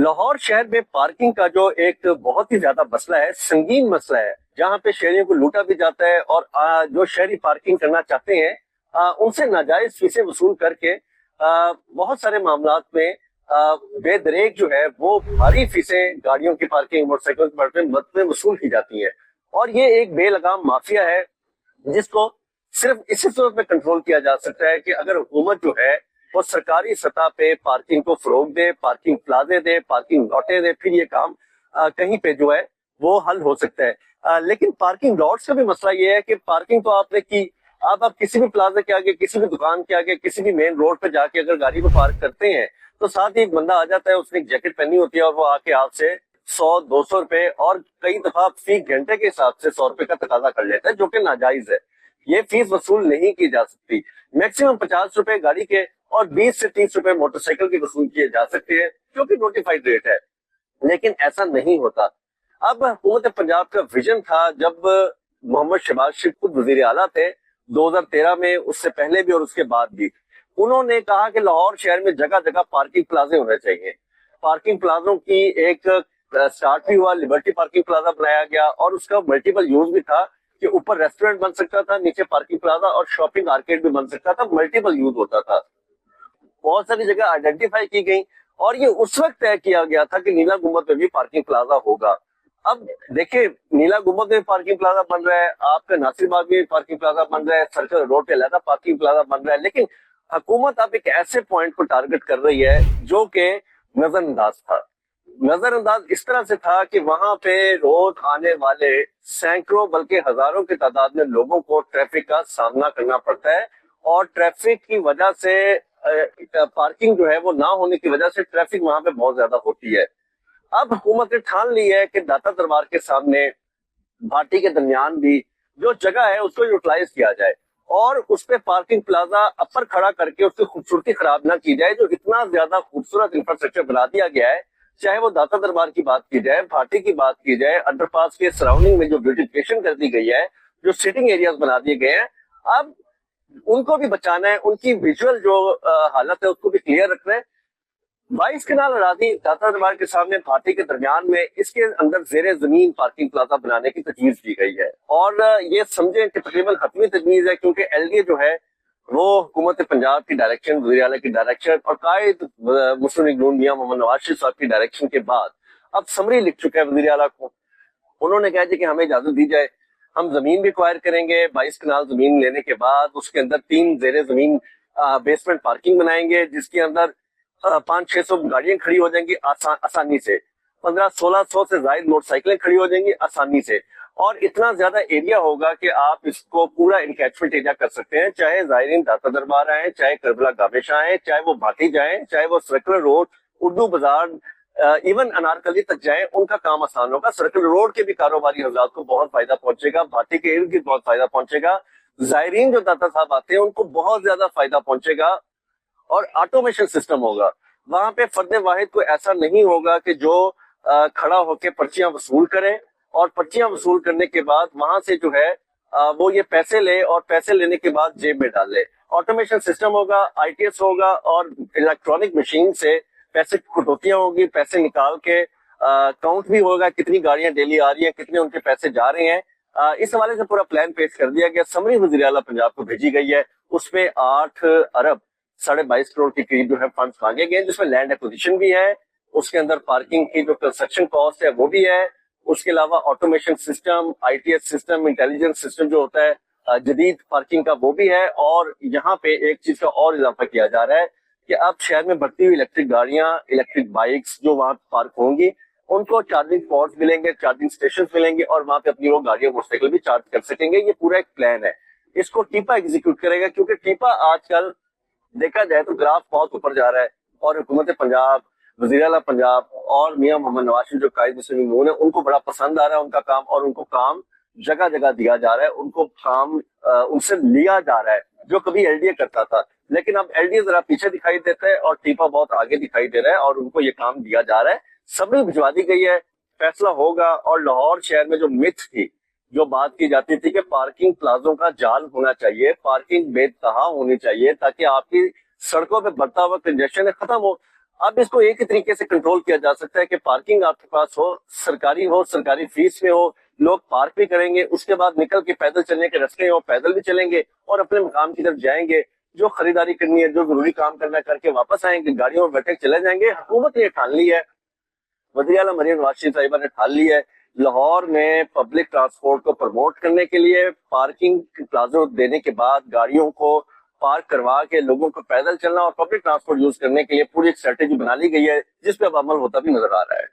لاہور شہر میں پارکنگ کا جو ایک بہت ہی زیادہ مسئلہ ہے، سنگین مسئلہ ہے، جہاں پہ شہریوں کو لوٹا بھی جاتا ہے اور جو شہری پارکنگ کرنا چاہتے ہیں ان سے ناجائز فیسیں وصول کر کے بہت سارے معاملات میں بے دریغ جو ہے وہ بھاری فیسیں گاڑیوں کی پارکنگ، موٹر سائیکل میں وصول کی جاتی ہیں، اور یہ ایک بے لگام مافیا ہے جس کو صرف اسی صورت میں کنٹرول کیا جا سکتا ہے کہ اگر حکومت جو ہے وہ سرکاری سطح پہ پارکنگ کو فروغ دے، پارکنگ پلازے دے، پارکنگ لاٹیں دے، پھر یہ کام کہیں پہ جو ہے وہ حل ہو سکتا ہے۔ لیکن پارکنگ لاٹس کا بھی مسئلہ یہ ہے کہ پارکنگ تو آپ نے کی، آپ کسی بھی پلازے کے آگے، کسی بھی دکان کے آگے، کسی بھی مین روڈ پہ جا کے اگر گاڑی کو پارک کرتے ہیں تو ساتھ ہی ایک بندہ آ جاتا ہے، اس نے ایک جیکٹ پہنی ہوتی ہے اور وہ آ کے آپ سے 100-200 روپے اور کئی دفعہ فی گھنٹے کے حساب سے 100 روپے کا تقاضا کر لیتا ہے، جو کہ ناجائز ہے۔ یہ فیس وصول نہیں کی جا سکتی۔ میکسیمم 50 روپے گاڑی کے اور 20 سے 30 روپے موٹر سائیکل کے وصول کیے جا سکتے ہیں، جو کہ نوٹیفائڈ ریٹ ہے، لیکن ایسا نہیں ہوتا۔ اب حکومت پنجاب کا ویژن تھا جب محمد شہباز شریف خود وزیر اعلیٰ تھے 2013 میں، اس سے پہلے بھی اور اس کے بعد بھی، انہوں نے کہا کہ لاہور شہر میں جگہ جگہ پارکنگ پلازے ہونے چاہیے۔ پارکنگ پلازوں کی ایک سٹارٹ بھی ہوا، لبرٹی پارکنگ پلازا بنایا گیا اور اس کا ملٹیپل یوز بھی تھا کہ اوپر ریسٹورنٹ بن سکتا تھا، نیچے پارکنگ پلازا اور شاپنگ آرکیڈ بھی بن سکتا تھا، ملٹیپل یوز ہوتا تھا۔ بہت ساری جگہ آئیڈینٹیفائی کی گئی اور یہ اس وقت طے کیا گیا تھا کہ نیلا گنبد میں بھی پارکنگ پلازا ہوگا۔ اب دیکھیں، نیلا گنبد میں پارکنگ پلازا بن رہا ہے، آپ کا ناصر باغ میں پارکنگ پلازا بن رہا ہے، سرکل روڈ پہ علیحدہ پارکنگ پلازا بن رہا ہے، لیکن حکومت اب ایک ایسے پوائنٹ کو ٹارگٹ کر رہی ہے جو کہ نظر انداز تھا۔ نظر انداز اس طرح سے تھا کہ وہاں پہ روز آنے والے سینکڑوں بلکہ ہزاروں کی تعداد میں لوگوں کو ٹریفک کا سامنا کرنا پڑتا ہے، اور ٹریفک کی وجہ سے پارکنگ جو ہے وہ نہ ہونے کی وجہ سے ٹریفک وہاں پہ بہت زیادہ ہوتی ہے۔ اب حکومت نے ٹھان لی ہے کہ داتا دربار کے سامنے، بھاٹی کے درمیان بھی جو جگہ ہے اس کو یوٹیلائز کیا جائے اور اس پہ پارکنگ پلازا اپر کھڑا کر کے اس کی خوبصورتی خراب نہ کی جائے۔ جو اتنا زیادہ خوبصورت انفراسٹرکچر بنا دیا گیا ہے، چاہے وہ داتا دربار کی بات کی جائے، بھاٹی کی بات کی جائے، انڈر پاس کے سراؤنڈنگ میں جو بیوٹیفکیشن کر دی گئی ہے، جو سیٹنگ ایریاز بنا دیے گئے ہیں، اب ان کو بھی بچانا ہے، ان کی ویژول جو حالت ہے اس کو بھی کلیئر رکھنا ہے۔ 22 کنال اراضی داتا دربار کے سامنے بھاٹی کے درمیان میں، اس کے اندر زیر زمین پارکنگ پلازا بنانے کی تجویز کی گئی ہے، اور یہ سمجھیں کہ تقریباً حتمی تجویز ہے، کیونکہ ایل ڈی اے جو ہے وہ حکومت پنجاب کی ڈائریکشن، وزیر اعلیٰ کی ڈائریکشن اور قائد مسلم لیگ نون میاں محمد نواز شریف صاحب کی ڈائریکشن کے بعد اب سمری لکھ چکا ہے وزیر اعلیٰ کو۔ انہوں نے کہا کہ ہمیں اجازت دی جائے، ہم زمین بھی ایکوائر کریں گے، 22 کنال زمین لینے کے بعد اس کے اندر 3 زیر زمین بیسمنٹ پارکنگ بنائیں گے، جس کے اندر 500-600 گاڑیاں کھڑی ہو جائیں گی آسانی سے، 1500-1600 سے زائد موٹر سائیکلیں کھڑی ہو جائیں گی آسانی سے، اور اتنا زیادہ ایریا ہوگا کہ آپ اس کو پورا انکیچمنٹ ایریا کر سکتے ہیں، چاہے زائرین داتا دربار آئیں، چاہے کربلا گامش آئیں، چاہے وہ بھاٹی جائیں، چاہے وہ سرکل روڈ، اردو بازار، ایون انارکلی تک جائیں، ان کا کام آسان ہوگا۔ سرکل روڈ کے بھی کاروباری حضرات کو بہت فائدہ پہنچے گا، بھاٹی کے ارد گرد بہت فائدہ پہنچے گا، زائرین جو داتا صاحب آتے ہیں ان کو بہت زیادہ فائدہ پہنچے گا، اور آٹومیشن سسٹم ہوگا۔ وہاں پہ فرد واحد کو ایسا نہیں ہوگا کہ جو کھڑا ہو کے پرچیاں وصول کرے اور پرچیاں وصول کرنے کے بعد وہاں سے جو ہے وہ یہ پیسے لے اور پیسے لینے کے بعد جیب میں ڈال لے۔ آٹومیشن سسٹم ہوگا، آئی ٹی ایس ہوگا، اور الیکٹرانک مشین سے پیسے کٹوتیاں ہوگی، پیسے نکال کے کاؤنٹ بھی ہوگا کتنی گاڑیاں ڈیلی آ رہی ہیں، کتنے ان کے پیسے جا رہے ہیں۔ اس حوالے سے پورا پلان پیش کر دیا گیا، سمری وزیر اعلیٰ پنجاب کو بھیجی گئی ہے، اس میں 8 ارب 22.5 کروڑ کے قریب جو ہے فنڈز مانگے گئے، جس میں لینڈ ایکوزیشن بھی ہے، اس کے اندر پارکنگ کی جو کنسٹرکشن کاسٹ ہے وہ بھی ہے، اس کے علاوہ automation system, I T S system, intelligence system جو ہوتا ہے جدید پارکنگ کا وہ بھی ہے، اور یہاں پہ ایک چیز کا اور اضافہ کیا جا رہا ہے کہ اب شہر میں بڑھتی ہوئی الیکٹرک گاڑیاں، الیکٹرک بائکس جو وہاں پارک ہوں گی، ان کو چارجنگ پوائنٹس ملیں گے، چارجنگ اسٹیشنز ملیں گے، اور وہاں پہ اپنی وہ گاڑیاں موٹر سائیکل بھی چارج کر سکیں گے۔ یہ پورا ایک پلان ہے، اس کو ٹیپا ایگزیکیوٹ کرے گا، کیونکہ ٹیپا آج کل دیکھا جائے تو گراف بہت اوپر جا رہا ہے، اور حکومت پنجاب، وزیر اعلیٰ پنجاب اور میاں محمد نواز شریف جو قائد مسلم لیگ نون ہے، ان کو بڑا پسند آ رہا ہے ان کا کام، اور ان کو کام جگہ جگہ دیا جا رہا ہے، ان کو کام ان سے لیا جا رہا ہے، جو کبھی ایل ڈی اے کرتا تھا، لیکن اب ایل ڈی اے ذرا پیچھے دکھائی دیتا ہے اور ٹیپا بہت آگے دکھائی دے رہا ہے، اور ان کو یہ کام دیا جا رہا ہے۔ سبھی بھجوا دی گئی ہے، فیصلہ ہوگا۔ اور لاہور شہر میں جو متھ تھی، جو بات کی جاتی تھی کہ پارکنگ پلازوں کا جال ہونا چاہیے، پارکنگ بے انتہا ہونی چاہیے تاکہ آپ کی سڑکوں پہ بڑھتا ہوا کنجیشن ختم ہو۔ اب اس کو ایک ہی طریقے سے کنٹرول کیا جا سکتا ہے کہ پارکنگ آپ کے پاس ہو، سرکاری فیس میں ہو، لوگ پارک بھی کریں گے، اس کے بعد نکل کے پیدل چلنے کے رستے ہو، پیدل بھی چلیں گے اور اپنے مقام کی طرف جائیں گے، جو خریداری کرنی ہے، جو ضروری کام کرنا کر کے واپس آئیں گے، گاڑیوں میں بیٹھے چلے جائیں گے۔ حکومت نے یہ ٹھان لی ہے، وزیر اعلیٰ مریم نواز شریف صاحبہ نے ٹھان لی ہے، لاہور میں پبلک ٹرانسپورٹ کو پروموٹ کرنے کے لیے پارکنگ پلازوں دینے کے بعد گاڑیوں کو پارک کروا کے لوگوں کو پیدل چلنا اور پبلک ٹرانسپورٹ یوز کرنے کے لیے پوری ایک اسٹریٹجی بنا لی گئی ہے، جس پہ اب عمل ہوتا بھی نظر آ رہا ہے۔